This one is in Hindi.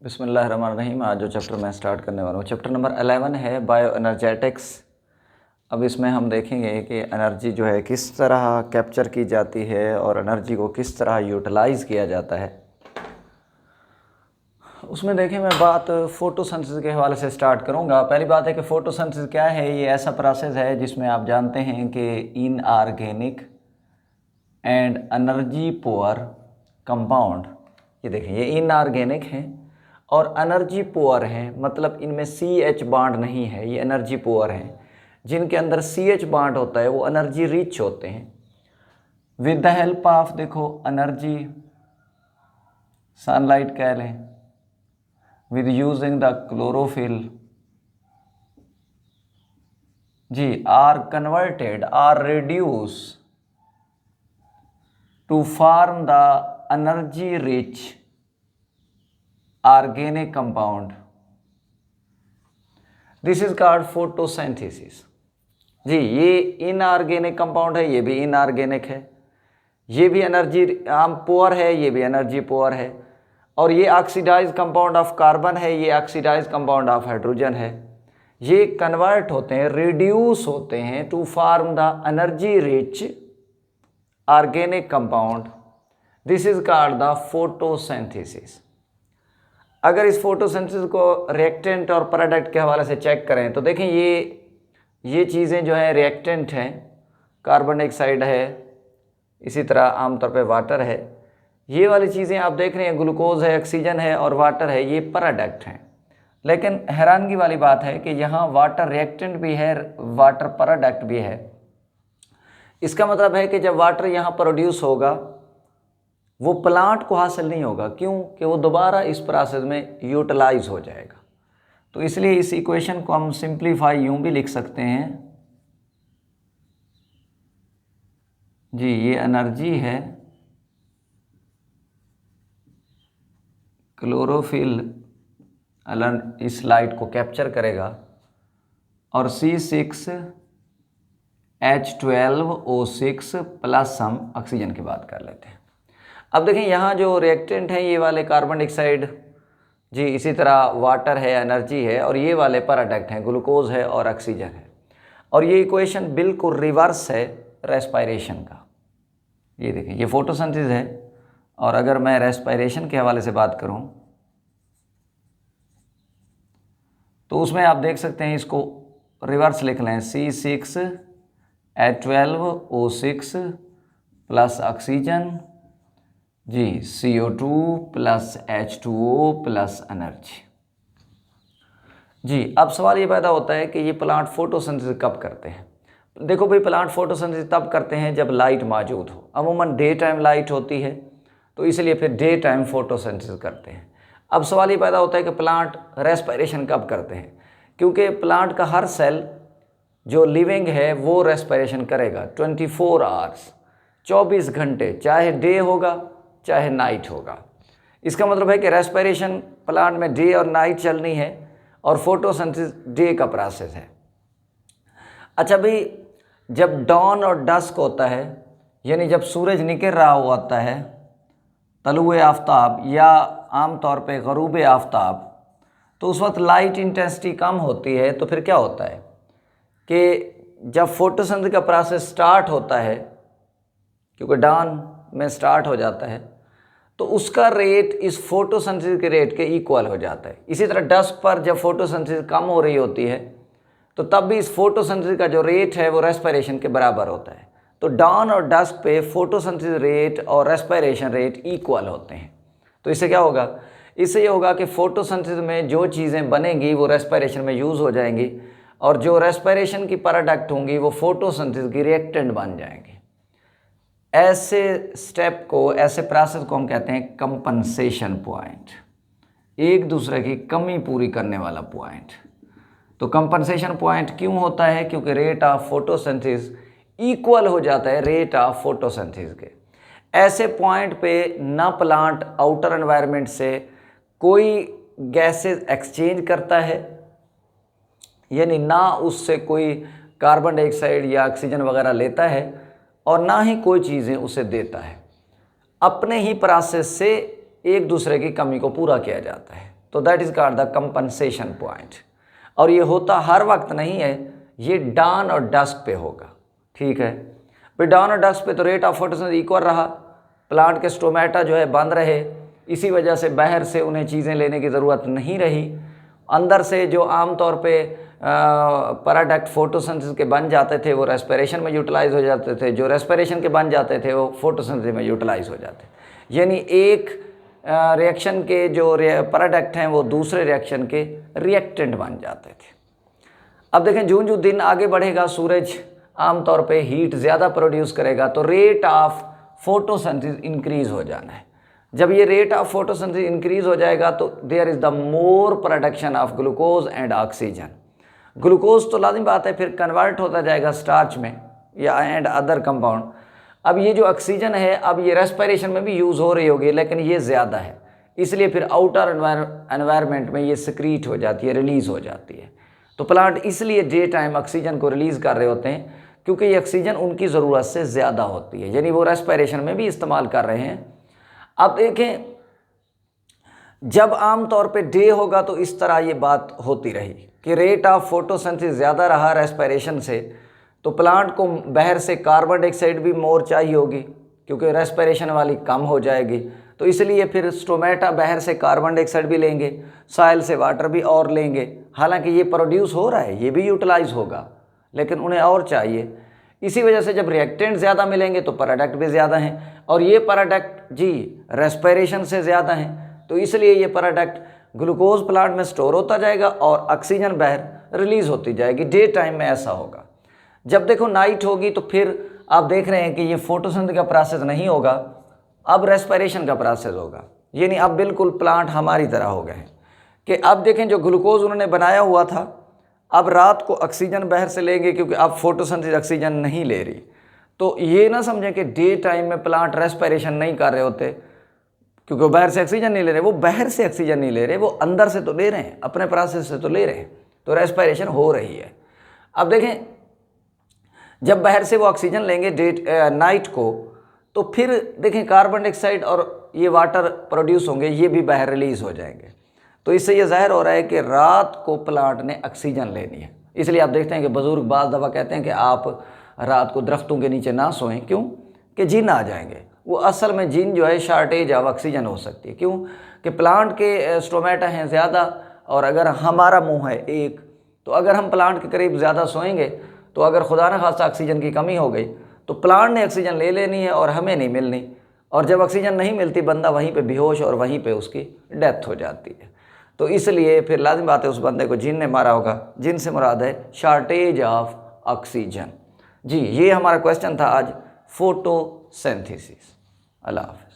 बिस्मिल्लाहिर्रहमानिर्रहीम। आज जो चैप्टर मैं स्टार्ट करने वाला हूँ चैप्टर नंबर 11 है बायो एनर्जेटिक्स। अब इसमें हम देखेंगे कि एनर्जी जो है किस तरह कैप्चर की जाती है और एनर्जी को किस तरह यूटिलाइज़ किया जाता है। उसमें देखें, मैं बात फोटोसिंथेसिस के हवाले से स्टार्ट करूँगा। पहली बात है कि फ़ोटोसिंथेसिस क्या है। ये ऐसा प्रोसेस है जिसमें आप जानते हैं कि inorganic and energy poor compound, ये देखें ये इनऑर्गेनिक हैं और एनर्जी पुअर हैं, मतलब इनमें CH बॉन्ड नहीं है, ये एनर्जी पुअर हैं। जिनके अंदर CH बॉन्ड होता है वो एनर्जी रिच होते हैं। विद द हेल्प ऑफ देखो एनर्जी सनलाइट कह लें, विद यूजिंग द क्लोरोफिल जी are converted are reduce to form the energy rich organic compound. This is called photosynthesis. जी ये इनऑर्गेनिक कंपाउंड है, ये भी इनऑर्गेनिक है, ये भी एनर्जी पुअर है, ये भी एनर्जी पुअर है। और ये ऑक्सीडाइज कंपाउंड ऑफ कार्बन है, ये ऑक्सीडाइज कंपाउंड ऑफ हाइड्रोजन है। ये कन्वर्ट होते हैं, रिड्यूस होते हैं to form the energy rich organic compound. This is called the photosynthesis. अगर इस फोटोसिंथेसिस को रिएक्टेंट और प्रोडक्ट के हवाले से चेक करें तो देखें ये चीज़ें जो हैं रिएक्टेंट हैं, कार्बन डाइऑक्साइड है, इसी तरह आमतौर पे वाटर है। ये वाली चीज़ें आप देख रहे हैं, ग्लूकोज है, ऑक्सीजन है और वाटर है, ये प्रोडक्ट हैं। लेकिन हैरानगी वाली बात है कि यहाँ वाटर रिएक्टेंट भी है, वाटर प्रोडक्ट भी है। इसका मतलब है कि जब वाटर यहाँ प्रोड्यूस होगा वो प्लांट को हासिल नहीं होगा, क्यों कि वो दोबारा इस प्रोसेस में यूटिलाइज हो जाएगा। तो इसलिए इस इक्वेशन को हम सिंप्लीफाई यूं भी लिख सकते हैं जी, ये एनर्जी है, क्लोरोफिल इस लाइट को कैप्चर करेगा और C6H12O6 प्लस हम ऑक्सीजन की बात कर लेते हैं। अब देखें यहाँ जो रिएक्टेंट हैं ये वाले कार्बन डाइऑक्साइड जी, इसी तरह वाटर है, एनर्जी है, और ये वाले प्रोडक्ट हैं, ग्लूकोज है और ऑक्सीजन है। और ये इक्वेशन बिल्कुल रिवर्स है रेस्पायरेशन का। ये देखें ये फोटोसिंथेसिस है और अगर मैं रेस्पायरेशन के हवाले से बात करूं तो उसमें आप देख सकते हैं, इसको रिवर्स लिख लें, C6H12O6 प्लस ऑक्सीजन जी, CO2 plus H2O plus energy. जी अब सवाल ये पैदा होता है कि ये प्लांट फोटोसिंथेसिस कब करते हैं। देखो भाई, प्लांट फोटोसिंथेसिस तब करते हैं जब लाइट मौजूद हो। अमूमन डे टाइम लाइट होती है तो इसलिए फिर डे टाइम फोटोसिंथेसिस करते हैं। अब सवाल ये पैदा होता है कि प्लांट रेस्पिरेशन कब करते हैं, क्योंकि प्लांट का हर सेल जो लिविंग है वो रेस्पिरेशन करेगा 24 आवर्स, 24 घंटे, चाहे डे होगा चाहे नाइट होगा। इसका मतलब है कि रेस्पिरेशन प्लांट में डे और नाइट चलनी है और फोटोसिंथेसिस डे का प्रोसेस है। अच्छा भाई, जब डॉन और डस्क होता है, यानी जब सूरज निकल रहा होता है, तलुए आफ्ताब या आमतौर पे गरूब आफ्ताब, तो उस वक्त लाइट इंटेंसिटी कम होती है। तो फिर क्या होता है कि जब फोटोसिंथेसिस का प्रोसेस स्टार्ट होता है, क्योंकि डॉन में स्टार्ट हो जाता है, तो उसका रेट इस फोटोसिंथेसिस के रेट के इक्वल हो जाता है। इसी तरह डस्क पर जब फोटोसिंथेसिस कम हो रही होती है तो तब भी इस फोटोसिंथेसिस का जो रेट है वो रेस्पिरेशन के बराबर होता है। तो डॉन और डस्क पे फोटोसिंथेसिस रेट और रेस्पिरेशन रेट इक्वल होते हैं। तो इससे क्या होगा, इससे ये होगा कि फोटोसिंथेसिस में जो चीज़ें बनेंगी वो रेस्पिरेशन में यूज़ हो जाएंगी और जो रेस्पिरेशन की प्रोडक्ट होंगी वो फोटोसिंथेसिस की रिएक्टेंट बन जाएंगे। ऐसे स्टेप को, ऐसे प्रोसेस को हम कहते हैं कंपनसेशन पॉइंट, एक दूसरे की कमी पूरी करने वाला पॉइंट। तो कंपनसेशन पॉइंट क्यों होता है, क्योंकि रेट ऑफ फोटोसिंथेसिस इक्वल हो जाता है रेट ऑफ फोटोसिंथेसिस के। ऐसे पॉइंट पे ना प्लांट आउटर एनवायरनमेंट से कोई गैसेस एक्सचेंज करता है, यानी ना उससे कोई कार्बन डाइऑक्साइड या ऑक्सीजन वगैरह लेता है, और ना ही कोई चीज़ें उसे देता है। अपने ही प्रोसेस से एक दूसरे की कमी को पूरा किया जाता है। तो that is called the compensation point. और ये होता हर वक्त नहीं है, ये डाउन और डस्क पे होगा, ठीक है। फिर डाउन और डस्क पे तो रेट ऑफ फोटोसिंथेसिस इक्वल रहा, प्लांट के स्टोमेटा जो है बंद रहे, इसी वजह से बाहर से उन्हें चीज़ें लेने की ज़रूरत नहीं रही। अंदर से जो आमतौर पे प्रोडक्ट फोटोसिंथेसिस के बन जाते थे वो रेस्पिरेशन में यूटिलाइज हो जाते थे, जो रेस्पिरेशन के बन जाते थे वो फोटोसिंथेसिस में यूटिलाइज हो जाते, यानी एक रिएक्शन के जो प्रोडक्ट हैं वो दूसरे रिएक्शन के रिएक्टेंट बन जाते थे। अब देखें जून जून दिन आगे बढ़ेगा, सूरज आमतौर पे हीट ज़्यादा प्रोड्यूस करेगा, तो रेट ऑफ फोटोसिंथेसिस इंक्रीज़ हो जाना है। जब ये रेट ऑफ फोटोसिंथेसिस इंक्रीज़ हो जाएगा तो there is the more production of glucose and oxygen. Glucose तो लाजिम बात है फिर कन्वर्ट होता जाएगा स्टार्च में या एंड अदर कंपाउंड। अब ये जो ऑक्सीजन है अब ये रेस्पिरेशन में भी यूज़ हो रही होगी, लेकिन ये ज़्यादा है, इसलिए फिर आउटर एनवायरनमेंट में ये सिक्रीट हो जाती है, रिलीज़ हो जाती है। तो प्लांट इसलिए डे टाइम ऑक्सीजन को रिलीज़ कर रहे होते हैं क्योंकि ये ऑक्सीजन उनकी ज़रूरत से ज़्यादा होती है, यानी वो रेस्पिरेशन में भी इस्तेमाल कर रहे हैं। अब देखें जब आम तौर पे डे होगा तो इस तरह ये बात होती रही कि रेट ऑफ फोटोसिंथेसिस ज़्यादा रहा रेस्पिरेशन से, तो प्लांट को बाहर से कार्बन डाइऑक्साइड भी मोर चाहिए होगी क्योंकि रेस्पिरेशन वाली कम हो जाएगी, तो इसलिए फिर स्टोमेटा बाहर से कार्बन डाइऑक्साइड भी लेंगे, सॉइल से वाटर भी और लेंगे। हालांकि ये प्रोड्यूस हो रहा है, ये भी यूटिलाइज होगा, लेकिन उन्हें और चाहिए। इसी वजह से जब रिएक्टेंट ज़्यादा मिलेंगे तो प्रोडक्ट भी ज़्यादा हैं, और ये प्रोडक्ट जी रेस्पिरेशन से ज़्यादा हैं, तो इसलिए ये प्रोडक्ट ग्लूकोज प्लांट में स्टोर होता जाएगा और ऑक्सीजन बाहर रिलीज़ होती जाएगी। डे टाइम में ऐसा होगा। जब देखो नाइट होगी तो फिर आप देख रहे हैं कि ये फोटोसिंथेसिस का प्रोसेस नहीं होगा, अब रेस्पिरेशन का प्रोसेस होगा, यानी अब बिल्कुल प्लांट हमारी तरह हो गए हैं कि अब देखें जो ग्लूकोज उन्होंने बनाया हुआ था अब रात को ऑक्सीजन बाहर से लेंगे क्योंकि अब फोटोसिंथेसिस ऑक्सीजन नहीं ले रही। तो ये ना समझें कि डे टाइम में प्लांट रेस्पिरेशन नहीं कर रहे होते क्योंकि वो बाहर से ऑक्सीजन नहीं ले रहे, वो बाहर से ऑक्सीजन नहीं ले रहे, वो अंदर से तो ले रहे हैं, अपने प्रोसेस से तो ले रहे हैं, तो रेस्पिरेशन हो रही है। अब देखें जब बाहर से वो ऑक्सीजन लेंगे नाइट को, तो फिर देखें कार्बन डाइऑक्साइड और ये वाटर प्रोड्यूस होंगे, ये भी बाहर रिलीज़ हो जाएंगे। तो इससे ये जाहिर हो रहा है कि रात को प्लांट ने ऑक्सीजन लेनी है। इसलिए आप देखते हैं कि बुजुर्ग बाज़ दफ़ा कहते हैं कि आप रात को दरख्तों के नीचे ना सोएं, क्यों कि जिन आ जाएंगे। वो असल में जिन जो है शार्टेज ऑफ ऑक्सीजन हो सकती है, क्यों कि प्लांट के स्टोमेटा हैं ज़्यादा और अगर हमारा मुंह है एक, तो अगर हम प्लांट के करीब ज़्यादा सोएंगे तो अगर खुदा न खास्ता ऑक्सीजन की कमी हो गई तो प्लांट ने ऑक्सीजन ले लेनी है और हमें नहीं मिलनी, और जब ऑक्सीजन नहीं मिलती बंदा वहीं पे बेहोश और वहीं पे उसकी डेथ हो जाती है। तो इसलिए फिर लाजिम बात है उस बंदे को जिन ने मारा होगा, जिन से मुराद है शार्टेज ऑफ ऑक्सीजन। जी ये हमारा क्वेश्चन था आज, फोटोसिंथेसिस। अल्लाह हाफ़िज़।